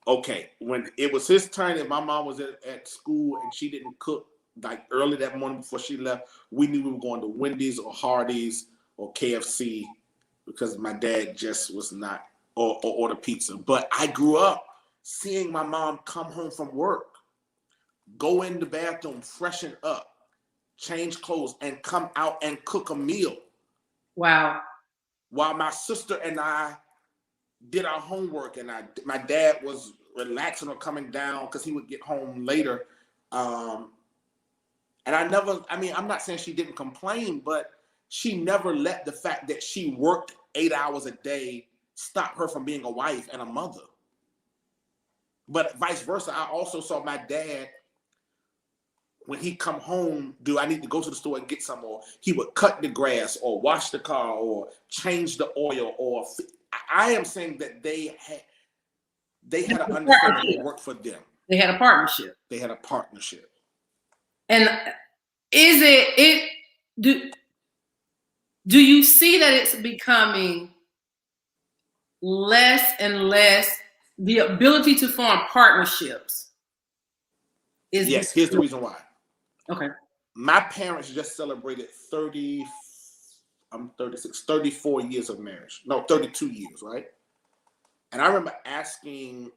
Okay, when it was his turn and my mom was at school and she didn't cook like early that morning before she left, we knew we were going to Wendy's or Hardee's or KFC because my dad just was not, or order pizza. But I grew up seeing my mom come home from work, go in the bathroom, freshen up, change clothes, and come out and cook a meal. Wow. While my sister and I did our homework, and my dad was relaxing or coming down because he would get home later. And I'm not saying she didn't complain, but she never let the fact that she worked 8 hours a day stop her from being a wife and a mother. But vice versa, I also saw my dad, when he come home, I need to go to the store and get some more, he would cut the grass or wash the car or change the oil. Or I am saying that they had an understanding that worked for them. They had a partnership. And do you see that it's becoming less and less the ability to form partnerships? Yes, here's the reason why. Okay. My parents just celebrated 34 years of marriage. No, 32 years, right? And I remember asking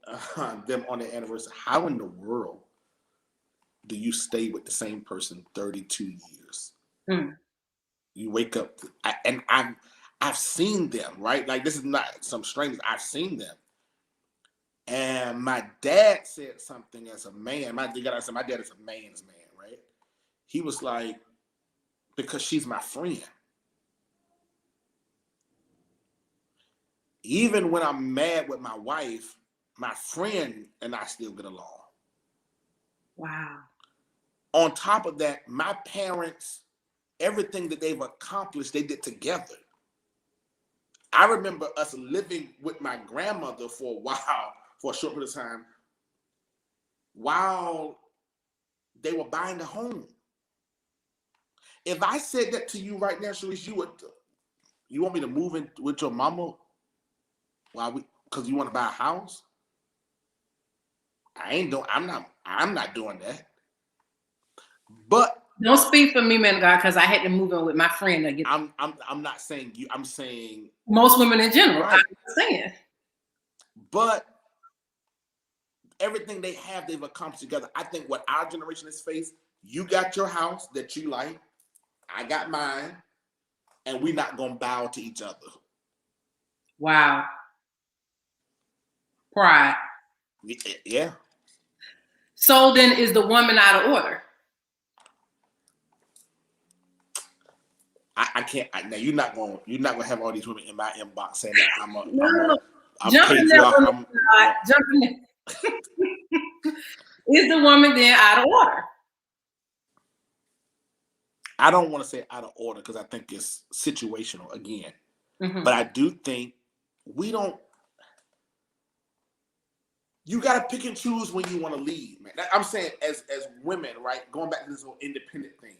them on their anniversary, how in the world do you stay with the same person 32 years? You wake up, and I've seen them, right? Like, this is not some strangers. I've seen them. And my dad said something as a man. My dad is a man's man, right? He was like, because she's my friend. Even when I'm mad with my wife, my friend and I still get along. Wow. On top of that, my parents, everything that they've accomplished, they did together. I remember us living with my grandmother for a while, for a short period of time, while they were buying the home. If I said that to you right now, Sharice, you want me to move in with your mama because you want to buy a house? I'm not doing that. But don't speak for me, man of God, because I had to move in with my friend again. I'm not saying you. I'm saying most women in general. Right. I'm saying. But everything they have, they've accomplished together. I think what our generation has faced, you got your house that you like, I got mine, and we're not gonna bow to each other. Wow. Pride. Yeah. So then, is the woman out of order? I can't. Now you're not gonna have all these women in my inbox saying that I'm jumping there, patriarch. jumping there. Is the woman then out of order? I don't want to say out of order because I think it's situational again. Mm-hmm. But I do think we don't. You got to pick and choose when you want to lead, man. I'm saying as women, right? Going back to this whole independent thing.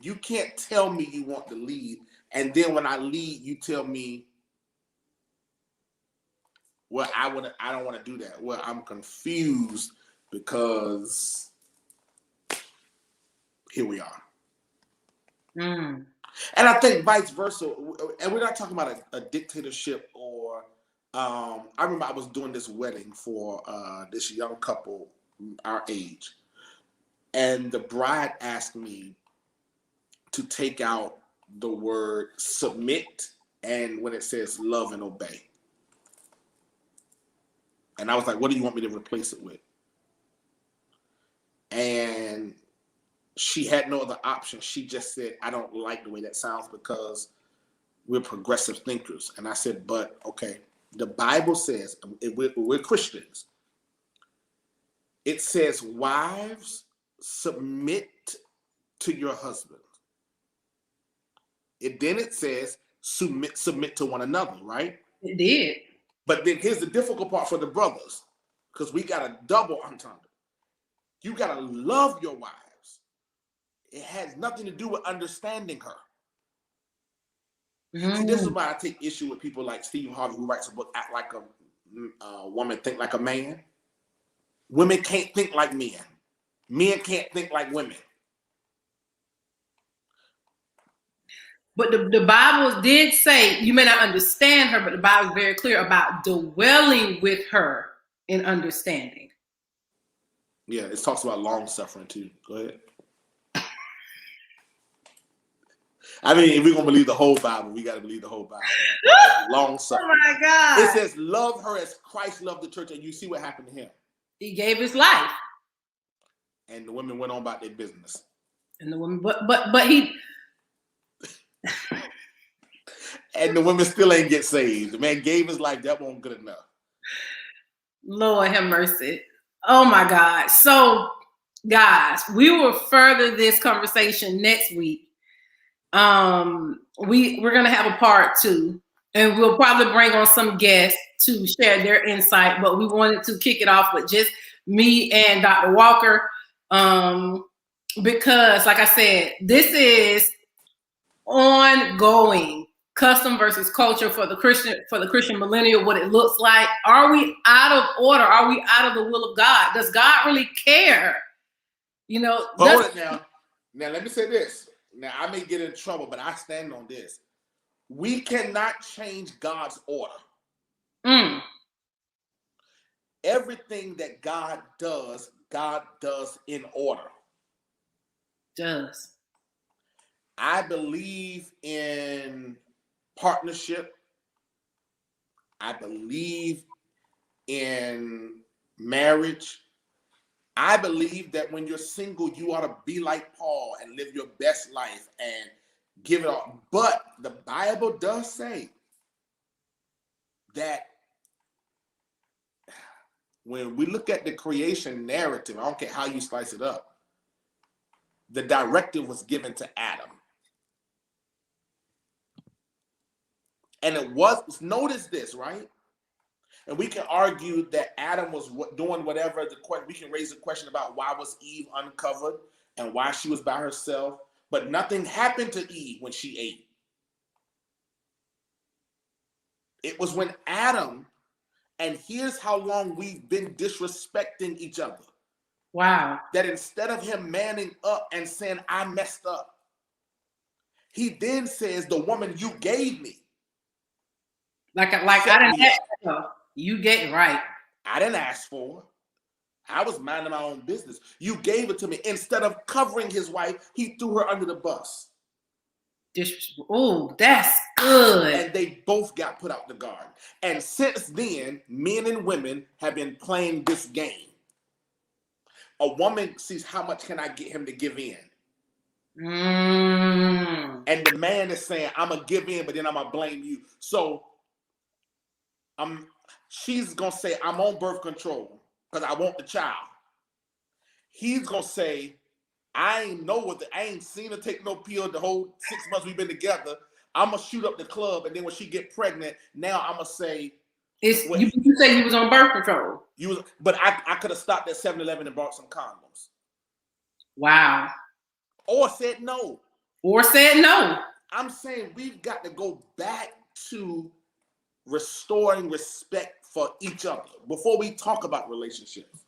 You can't tell me you want to lead, and then when I lead, you tell me, well, I don't want to do that. Well, I'm confused because here we are. Mm. And I think vice versa. And we're not talking about a dictatorship or I remember I was doing this wedding for this young couple our age. And the bride asked me to take out the word submit and when it says love and obey. And I was like, what do you want me to replace it with? And she had no other option. She just said, I don't like the way that sounds because we're progressive thinkers. And I said, but okay, the Bible says, we're Christians. It says, wives, submit to your husband. Then it says, submit to one another, right? It did. But then here's the difficult part for the brothers, because we got a double entendre. You got to love your wives. It has nothing to do with understanding her. Mm. See, this is why I take issue with people like Steve Harvey, who writes a book, Act Like a Woman, Think Like a Man. Women can't think like men. Men can't think like women. But the Bible did say, you may not understand her, but the Bible is very clear about dwelling with her in understanding. Yeah, it talks about long suffering too. Go ahead. I mean, if we're going to believe the whole Bible, we got to believe the whole Bible. Long suffering. Oh my God. It says, love her as Christ loved the church. And you see what happened to him. He gave his life. And the women went on about their business. And the woman, but he. And the women still ain't get saved. The man gave his life. That wasn't good enough. Lord have mercy. Oh my God. So, guys, we will further this conversation next week. We're gonna have a part 2, and we'll probably bring on some guests to share their insight. But we wanted to kick it off with just me and Dr. Walker, because, like I said, this is ongoing custom versus culture for the Christian millennial. What it looks like. Are we out of order? Are we out of the will of God? Does God really care? You know. Hold it now. Now let me say this. Now, I may get in trouble, but I stand on this. We cannot change God's order. Everything that God does in order. Does. I believe in partnership. I believe in marriage. I believe that when you're single, you ought to be like Paul and live your best life and give it all. But the Bible does say that when we look at the creation narrative, I don't care how you slice it up, the directive was given to Adam. And it was, notice this, right? And we can argue that Adam was doing whatever. We can raise a question about why was Eve uncovered and why she was by herself. But nothing happened to Eve when she ate. It was when Adam, and here's how long we've been disrespecting each other. Wow. That instead of him manning up and saying, I messed up, he then says, the woman you gave me. Like I didn't ask for. You get right. I didn't ask for her. I was minding my own business. You gave it to me. Instead of covering his wife, he threw her under the bus. Oh, that's good. And they both got put out the garden. And since then, men and women have been playing this game. A woman sees how much can I get him to give in. And the man is saying, I'm gonna give in, but then I'm gonna blame you. So she's gonna say, I'm on birth control because I want the child. He's gonna say, I ain't seen her take no pill the whole 6 months we've been together. I'm gonna shoot up the club, and then when she get pregnant, now I'm gonna say, you say you was on birth control. But I could have stopped at 7-Eleven and bought some condoms. Wow. Or said no. I'm saying we've got to go back to restoring respect for each other before we talk about relationships.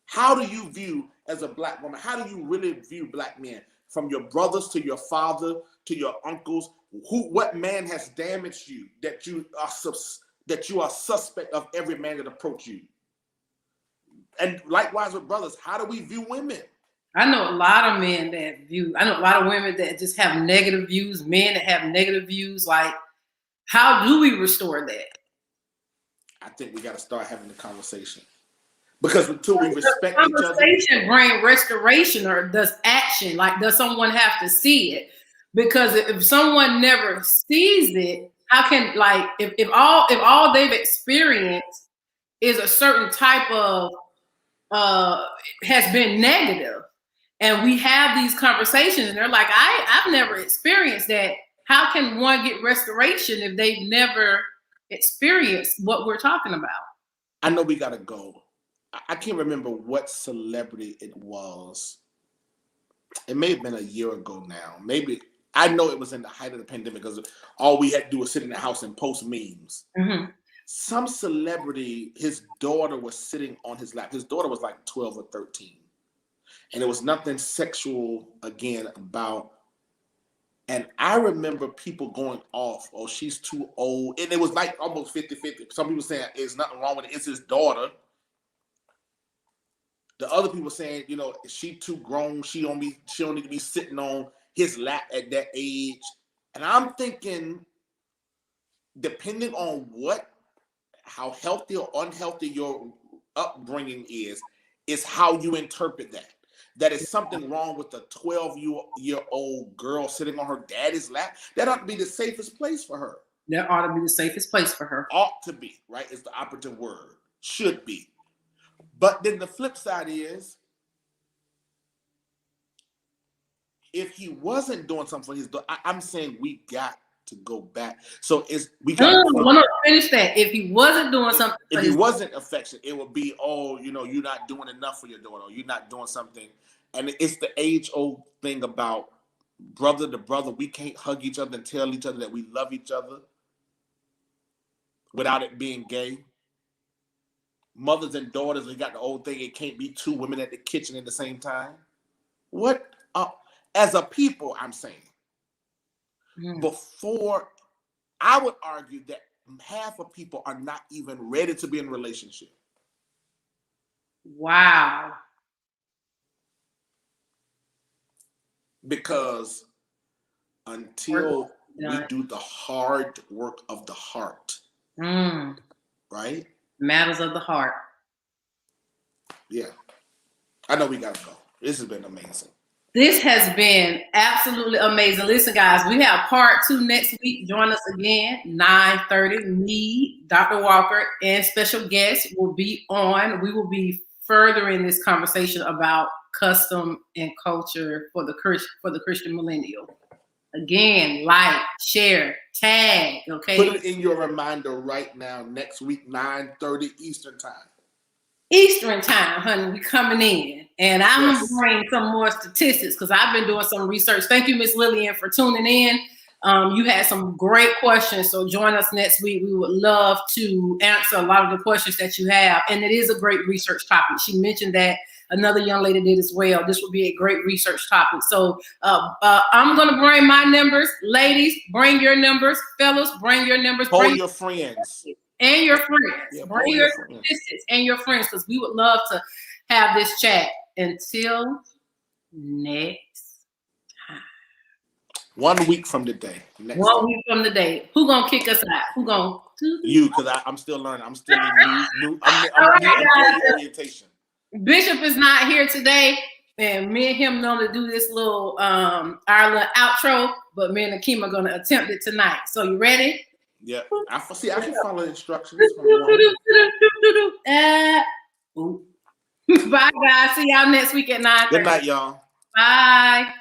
How do you view, as a Black woman, how do you really view Black men? From your brothers to your father to your uncles, what man has damaged you that you are suspect of every man that approach you? And likewise with brothers, how do we view women? I know a lot of men I know a lot of women that just have negative views, men that have negative views. Like, how do we restore that? I think we got to start having the conversation. Because until we respect each other. Conversation bring restoration, or does action? Like, does someone have to see it? Because if someone never sees it, how can, like, if all they've experienced is a certain type of has been negative, and we have these conversations and they're like, I've never experienced that. How can one get restoration if they've never experienced what we're talking about? I know we gotta go. I can't remember what celebrity it was. It may have been a year ago now. Maybe, I know it was in the height of the pandemic because all we had to do was sit in the house and post memes. Mm-hmm. Some celebrity, his daughter was sitting on his lap. His daughter was like 12 or 13. And it was nothing sexual again about. And I remember people going off, oh, she's too old. And it was like almost 50-50. Some people saying there's nothing wrong with it. It's his daughter. The other people saying, you know, she too grown. She don't need to be sitting on his lap at that age. And I'm thinking, depending on how healthy or unhealthy your upbringing is how you interpret that. That is something wrong with a 12-year-old girl sitting on her daddy's lap. That ought to be the safest place for her. That ought to be the safest place for her. Ought to be, right? Is the operative word. Should be. But then the flip side is, if he wasn't doing something for his daughter, I'm saying we got to go back. So we got to finish that. If he wasn't doing something, if he wasn't affectionate, it would be, oh, you know, you're not doing enough for your daughter, or you're not doing something. And it's the age-old thing about brother to brother. We can't hug each other and tell each other that we love each other without it being gay. Mothers and daughters, we got the old thing, it can't be two women at the kitchen at the same time. What? As a people, I'm saying, before, I would argue that half of people are not even ready to be in a relationship. Wow. Because until we do the hard work of the heart, right? Matters of the heart. Yeah. I know we got to go. This has been amazing. This has been absolutely amazing. Listen, guys, we have part 2 next week. Join us again, 9:30. Me, Dr. Walker, and special guests will be on. We will be furthering this conversation about custom and culture for the Christian millennial. Again, like, share, tag, okay? Put it in your reminder right now, next week, 9:30 Eastern time. Eastern time, honey, we coming in. And I'm going to bring some more statistics because I've been doing some research. Thank you, Miss Lillian, for tuning in. You had some great questions, so join us next week. We would love to answer a lot of the questions that you have. And it is a great research topic. She mentioned that. Another young lady did as well. This would be a great research topic. So I'm going to bring my numbers. Ladies, bring your numbers. Fellas, bring your numbers. Bring your friends. And your friends. Yeah, bring your statistics and your friends, because we would love to have this chat. Until next time. 1 week from today. 1 week from the day. Who going to kick us out? Who going to? You, because I'm still learning. I'm still in new employee orientation. Bishop is not here today. And me and him normally do this little our little outro, but me and Akeem are gonna attempt it tonight. So you ready? Yeah. I can follow instructions. Bye guys. See y'all next week at 9:30. Good night, y'all. Bye.